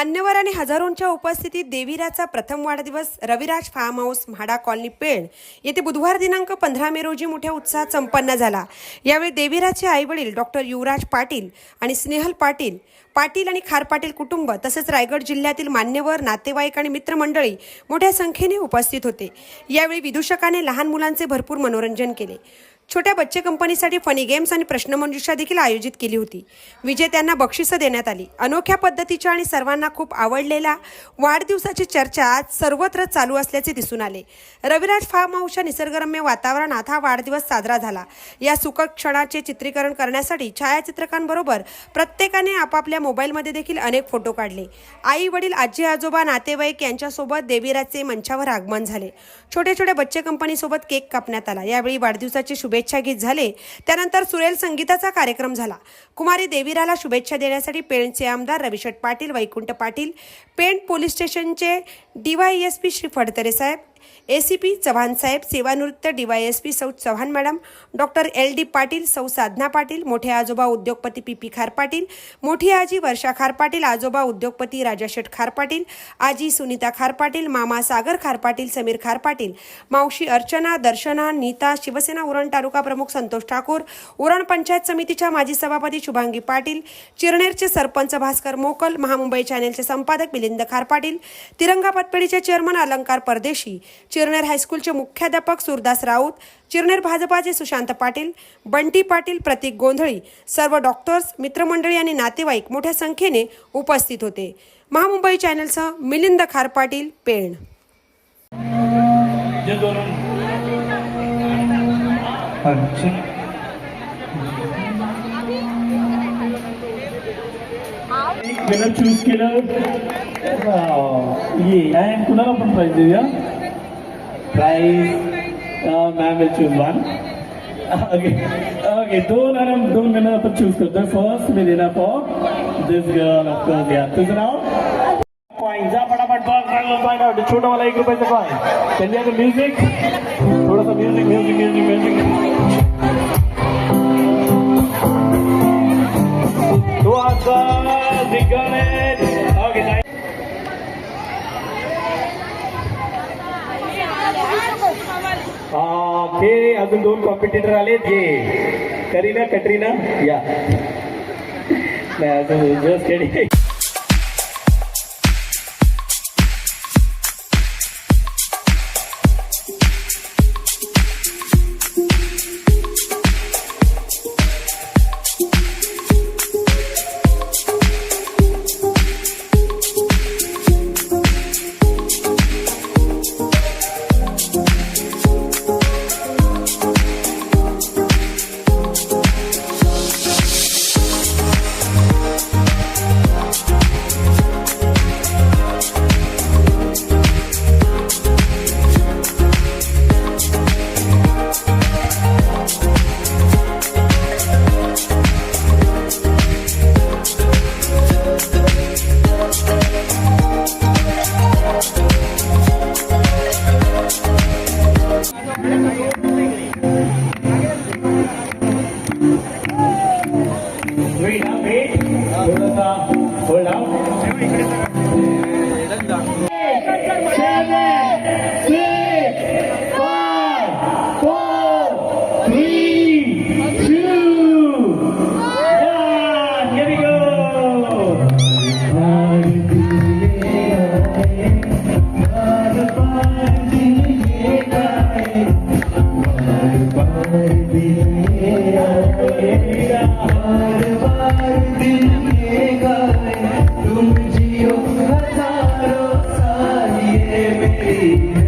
मान्यवर आणि हजारोंच्या उपस्थितीत देवीराचा प्रथम वाढदिवस Raviraj farm house MHADA colony Pen येथे बुधवार दिनांक 15 मे रोजी मोठ्या उत्साहात संपन्न झाला। यावेळी देवीराचे आईवडील डॉक्टर युवराज पाटील आणि स्नेहल पाटील आणि खार पाटील कुटुंब तसेच रायगड जिल्ह्यातील मान्यवर नातेवाईक आणि मित्रमंडळी मोठ्या संख्येने उपस्थित होते। यावेळी विदूषकाने लहान मुलांचे भरपूर मनोरंजन केले। छोट्या बच्चे कंपनीसाठी फनी गेम्स आणि प्रश्नमंजुषा देखील आयोजित केली होती। विजेत्यांना बक्षिसं देण्यात आली। अनोख्या पद्धतीच्या आणि सर्वांना खूप आवडलेल्या वाढदिवसाची चर्चा आज सर्वत्र चालू असल्याचे दिसून आले। रविराज फार्म हाऊसच्या निसर्गरम्य वातावरणात हा वाढदिवस साजरा झाला। या सुखद क्षणाचे चित्रीकरण करण्यासाठी छायाचित्रकांबरोबर प्रत्येकाने आपापल्या मोबाईलमध्ये देखील अनेक फोटो काढले। आई वडील आजी आजोबा नातेवाईक यांच्यासोबत देवीराचे मंचावर आगमन झाले। छोटे छोटे बच्चे कंपनीसोबत केक कापण्यात आला। यावेळी वाढदिवसाची शुभेच्छा गीत झाले। त्यानंतर सुरेल संगीताचा कार्यक्रम झाला। कुमारी देवीराला शुभेच्छा देण्यासाठी पेणचे आमदार रविशेठ पाटील, वैकुंठ पाटील, पेण पोलीस स्टेशनचे DYSP श्री फडतरे साहेब, ACP चव्हाण साहेब, सेवानिवृत्त DYSP सौ Chavan madam, doctor LD Patil, सौ साधना पाटील, मोठे आजोबा उद्योगपती PP खार पाटील, मोठी आजी वर्षा खार पाटील, आजोबा उद्योगपती राजाशेठ खार पाटील, आजी सुनीता खार पाटील, मामा सागर खार पाटील, समीर खार पाटील, मावशी अर्चना, दर्शना, नीता, शिवसेना उरण तालुका प्रमुख संतोष ठाकूर, उरण पंचायत समितीच्या माजी सभापती शुभांगी पाटील, चिरनेरचे सरपंच भास्कर मोकल, महामुंबई चॅनेलचे संपादक मिलिंद खार पाटील, तिरंगा पतपेढीचे चेअरमन अलंकार परदेशी, चिरनेर हायस्कूलचे मुख्याध्यापक सुरदास राऊत, चिरनेर भाजपाचे सुशांत पाटील, बंटी पाटील, प्रतीक गोंधळी, सर्व डॉक्टर्स, मित्रमंडळी आणि नातेवाईक मोठ्या संख्येने उपस्थित होते। महामुंबई चॅनेलसह मिलिंद खार पाटील, पेण। चूज केलं ये कुणाला पण प्राइज देऊया। Prize ma'am will choose one. Okay दोन विनर आपण चूज करतो। फर्स्ट मी देणार for this girl of course. या तुझं नाव कॉइन जा फटाफट बघ फाइंड आउट। छोटा वाला 1 रुपयाचा कॉइन। चलिए तो म्यूजिक थोड़ा सा म्यूजिक तो आता दिगणे। ओके अजून 2 कॉम्पिटिटर आले। जे करीना कटरीना या नाही अजून just kidding. Hold on. 7, 6, 5, 4, 3, 2, 1. Here we go. तुम जियो हजारों साल ये मेरी